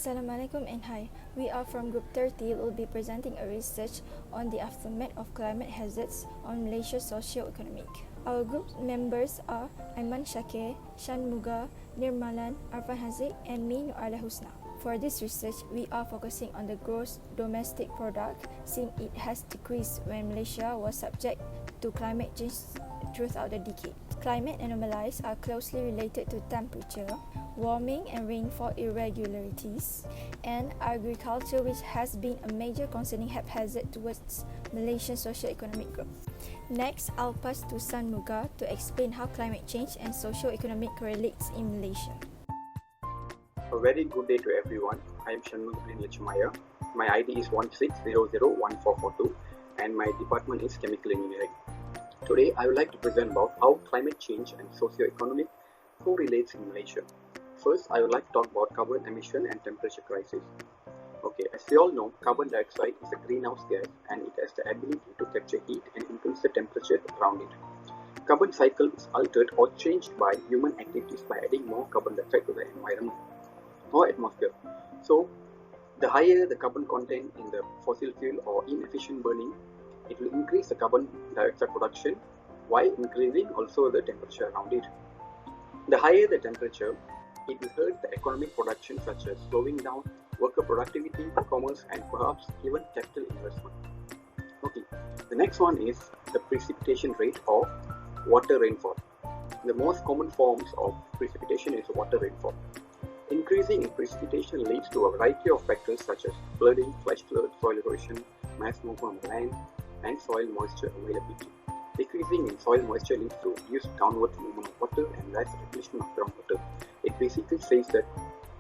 Assalamualaikum and hi. We are from Group 30 will be presenting a research on the aftermath of climate hazards on Malaysia's socio-economic. Our group members are Aiman Shakir, Shan Muga, Nirmalan, Arfan Haziq and me Nu'ala Husna. For this research, we are focusing on the gross domestic product since it has decreased when Malaysia was subject to climate change throughout the decade. Climate anomalies are closely related to temperature, warming and rainfall irregularities, and agriculture, which has been a major concerning haphazard towards Malaysian socio-economic growth. Next, I'll pass to San Muga to explain how climate change and socio-economic correlates in Malaysia. A very good day to everyone. I am Shanmugha Lachmaya. My ID is 16001442 and my department is Chemical Engineering. Today, I would like to present about how climate change and socio-economic correlates in Malaysia. First, I would like to talk about carbon emission and temperature crisis. Okay, as we all know, carbon dioxide is a greenhouse gas and it has the ability to capture heat and increase the temperature around it. Carbon cycle is altered or changed by human activities by adding more carbon dioxide to the environment or atmosphere. So, the higher the carbon content in the fossil fuel or inefficient burning, it will increase the carbon dioxide production while increasing also the temperature around it. The higher the temperature, it will hurt the economic production such as slowing down worker productivity, commerce and perhaps even capital investment. Okay, the next one is the precipitation rate of water rainfall. The most common forms of precipitation is water rainfall. Increasing in precipitation leads to a variety of factors such as flooding, flash flood, soil erosion, mass movement of land, and soil moisture availability. Decreasing in soil moisture leads to reduced downward movement of water and less repletion of groundwater. It basically says that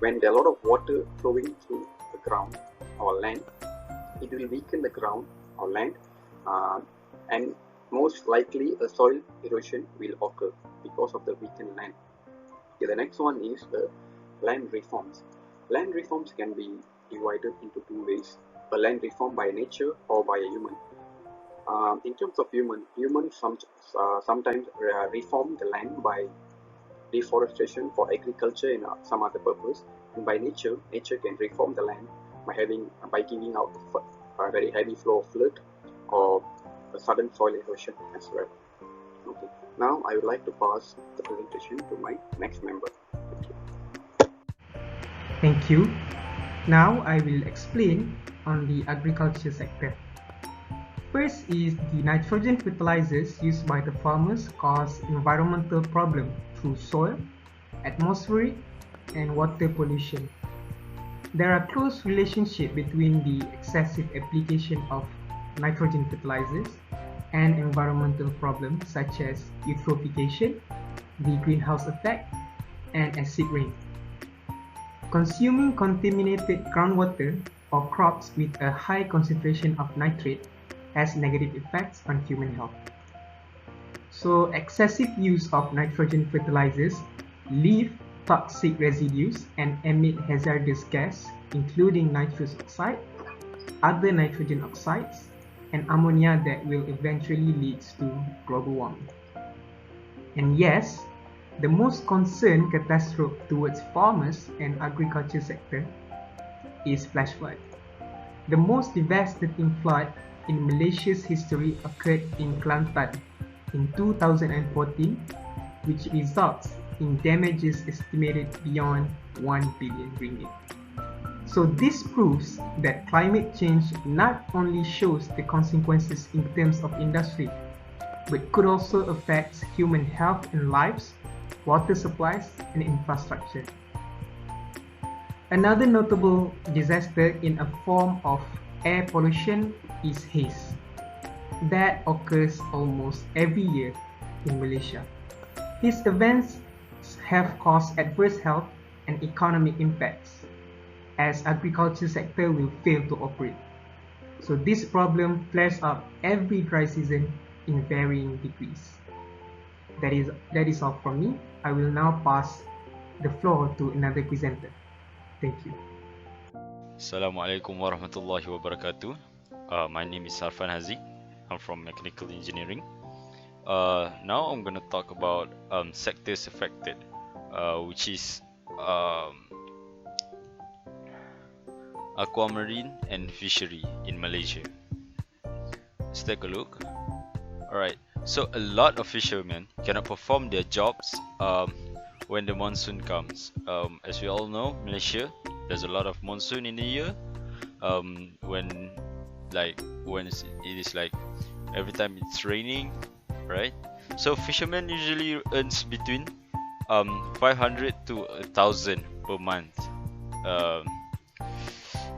when there are a lot of water flowing through the ground or land, it will weaken the ground or land and most likely a soil erosion will occur because of the weakened land. Okay, the next one is the land reforms. Land reforms can be divided into two ways: a land reform by nature or by a human. In terms of humans sometimes reform the land by deforestation for agriculture and some other purpose. And by nature can reform the land by giving out a very heavy flow of flood or a sudden soil erosion as well. Okay, now I would like to pass the presentation to my next member. Thank you. Thank you. Now I will explain on the agriculture sector. First is the nitrogen fertilizers used by the farmers cause environmental problem through soil, atmospheric and water pollution. There are close relationship between the excessive application of nitrogen fertilizers and environmental problems such as eutrophication, the greenhouse effect, and acid rain. Consuming contaminated groundwater or crops with a high concentration of nitrate has negative effects on human health. So excessive use of nitrogen fertilizers leave toxic residues and emit hazardous gas including nitrous oxide, other nitrogen oxides, and ammonia that will eventually lead to global warming. And yes, the most concerned catastrophe towards farmers and agriculture sector is flash flood. The most devastating flood in Malaysia's history occurred in Kelantan in 2014, which results in damages estimated beyond 1 billion ringgit. So this proves that climate change not only shows the consequences in terms of industry, but could also affect human health and lives, water supplies, and infrastructure. Another notable disaster in a form of air pollution is haze. That occurs almost every year in Malaysia. These events have caused adverse health and economic impacts, as agriculture sector will fail to operate. So this problem flares up every dry season in varying degrees. That is all from me. I will now pass the floor to another presenter. Thank you. Assalamualaikum warahmatullahi wabarakatuh. My name is Arfan Haziq. I'm from Mechanical Engineering. Now I'm going to talk about sectors affected, which is aquamarine, and fishery in Malaysia. Let's take a look. Alright, so a lot of fishermen cannot perform their jobs when the monsoon comes. As we all know, Malaysia, there's a lot of monsoon in the year. When it is like every time it's raining, right? So fishermen usually earns between 500 to 1,000 per month. Um,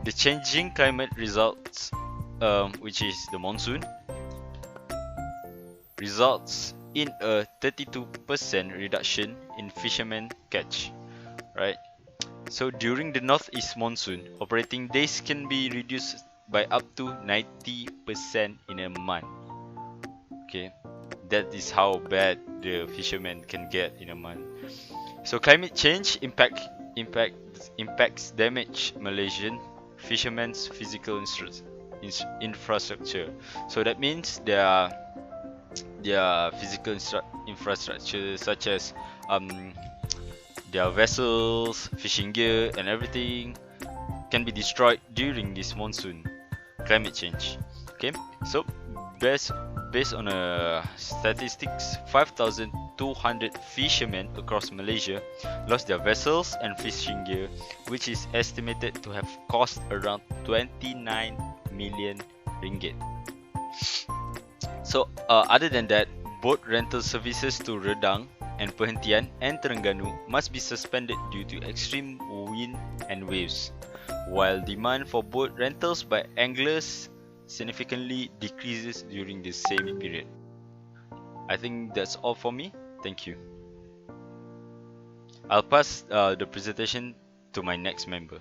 the changing climate results, which is the monsoon, results in a 32% reduction in fishermen catch, right? So during the northeast monsoon, operating days can be reduced by up to 90% in a month. Okay, that is how bad the fishermen can get in a month. So climate change impacts damage Malaysian fishermen's physical infrastructure. So that means their physical infrastructure such as um, their vessels, fishing gear, and everything can be destroyed during this monsoon climate change. Okay, so based based on statistics, 5,200 fishermen across Malaysia lost their vessels and fishing gear, which is estimated to have cost around 29 million ringgit. So, other than that, boat rental services to Redang and Perhentian and Terengganu must be suspended due to extreme wind and waves, while demand for boat rentals by anglers significantly decreases during the same period. I think that's all for me. Thank you. I'll pass the presentation to my next member.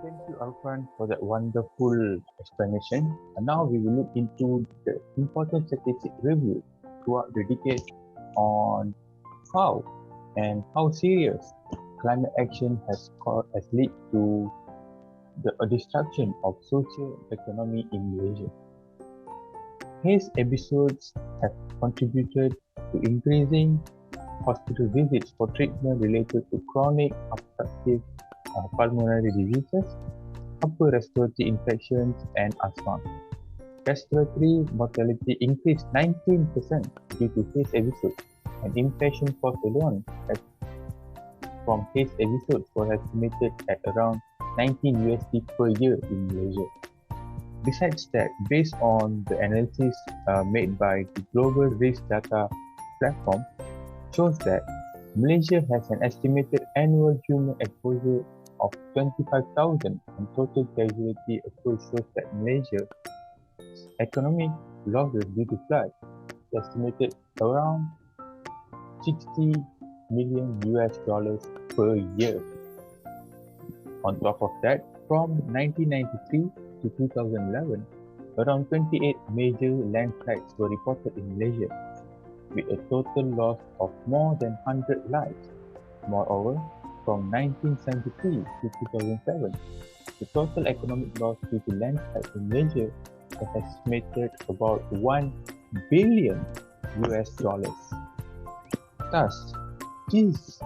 Thank you, Alfan, for that wonderful explanation. And now we will look into the important statistic review throughout the decade on how serious climate action has led to the destruction of socio-economy in Malaysia. His episodes have contributed to increasing hospital visits for treatment related to chronic obstructive pulmonary diseases, upper respiratory infections, and asthma. Respiratory mortality increased 19% due to haze episodes, and inpatient costs alone from haze episodes were estimated at around 19 USD per year in Malaysia. Besides that, based on the analysis made by the Global Risk Data Platform, shows that Malaysia has an estimated annual human exposure of 25,000, and total casualty approach shows that Malaysia's economic losses due to floods is estimated around 60 million US dollars per year. On top of that, from 1993 to 2011, around 28 major landslides were reported in Malaysia, with a total loss of more than 100 lives. Moreover, from 1973 to 2007, the total economic loss due to landslides in Malaysia is estimated about 1 billion US dollars. Thus, this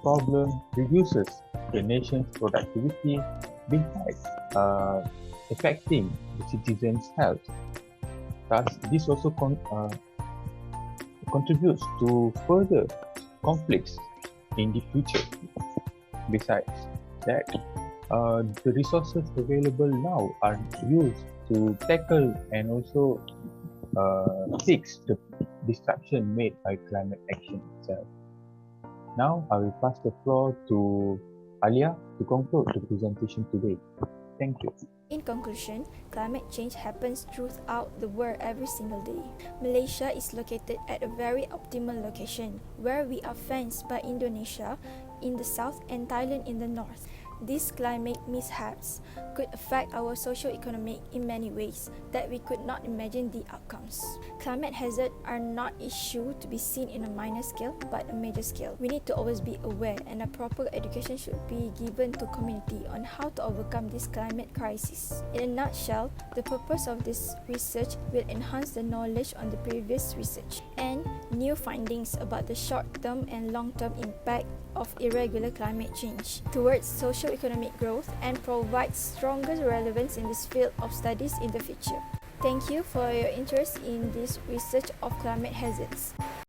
problem reduces the nation's productivity besides affecting the citizens' health. Thus, this also contributes to further conflicts in the future. Besides that, the resources available now are used to tackle and also fix the destruction made by climate action itself. Now, I will pass the floor to Alia to conclude the presentation today. Thank you. In conclusion, climate change happens throughout the world every single day. Malaysia is located at a very optimal location, where we are fenced by Indonesia in the south and Thailand in the north. These climate mishaps could affect our socio-economic in many ways that we could not imagine the outcomes. Climate hazards are not issue to be seen in a minor scale but a major scale. We need to always be aware, and a proper education should be given to community on how to overcome this climate crisis. In a nutshell, the purpose of this research will enhance the knowledge on the previous research and new findings about the short-term and long-term impact of irregular climate change towards socio-economic growth and provides stronger relevance in this field of studies in the future. Thank you for your interest in this research of climate hazards.